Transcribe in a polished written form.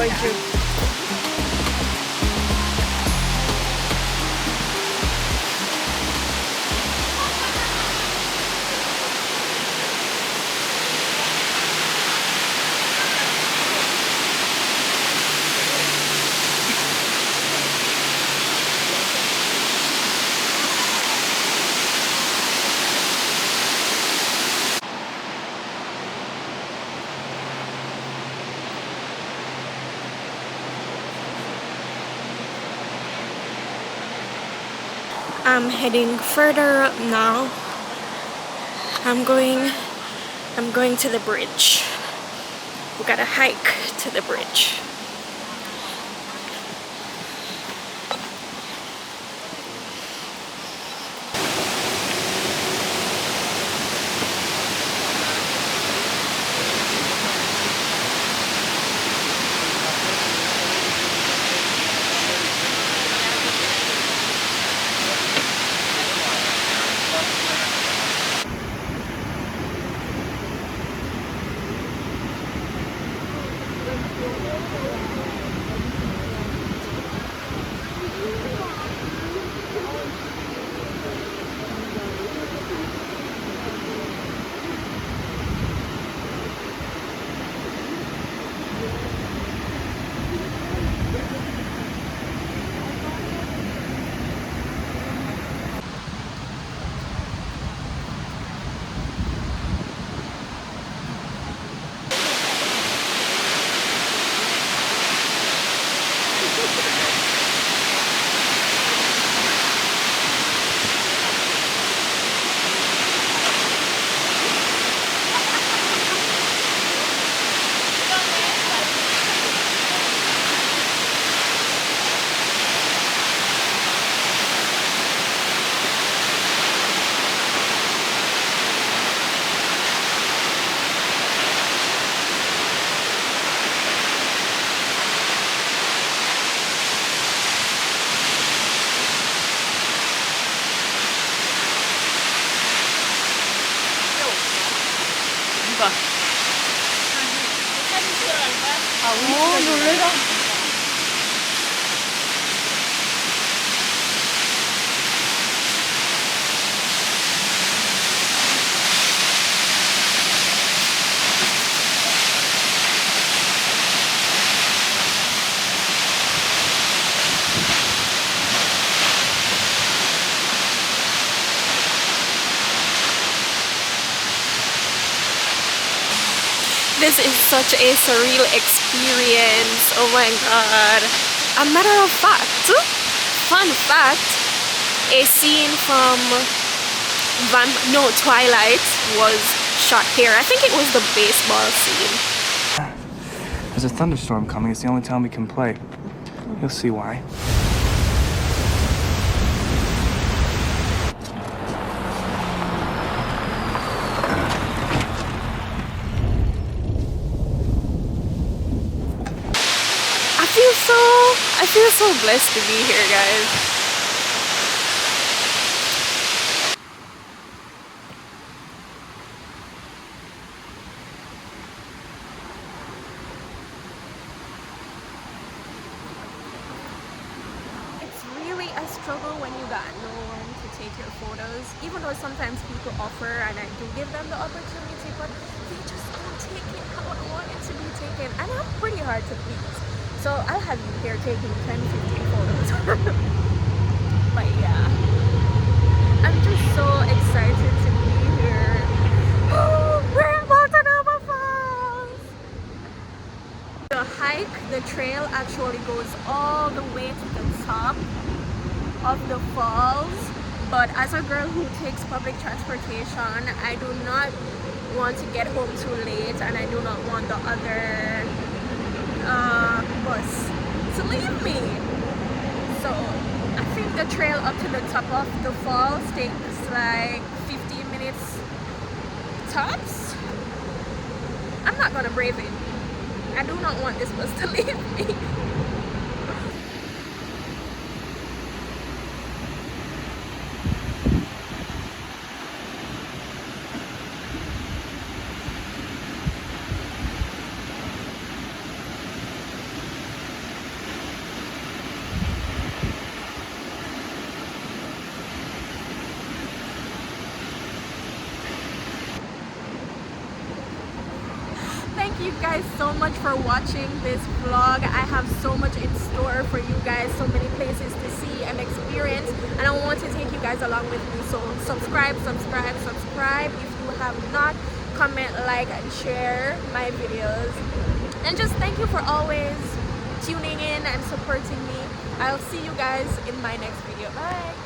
you. I'm heading further up now. I'm going to the bridge. We gotta hike to the bridge. This is such a surreal experience. Oh my god. A matter of fact, fun fact, a scene from Twilight was shot here. I think it was the baseball scene. There's a thunderstorm coming. It's the only time we can play. You'll see why. I feel so blessed to be here, guys. It's really a struggle when you got no one to take your photos, even though sometimes people offer and I do give them the opportunity, but they just don't take it how I want it to be taken, and I'm pretty hard to please. So I'll have you here taking 10-15 photos. But yeah, I'm just so excited to be here. We're in Baltanaba Falls! The hike, the trail actually goes all the way to the top of the falls. But as a girl who takes public transportation, I do not want to get home too late, and I do not want the other bus to leave me. So I think the trail up to the top of the falls takes like 15 minutes tops. I'm not gonna brave it. I do not want this bus to leave me. you guys so much for watching this vlog. I have so much in store for you guys, so many places to see and experience, and I want to take you guys along with me. So subscribe if you have not. Comment, like, and share my videos, and just thank you for always tuning in and supporting me. I'll see you guys in my next video. Bye.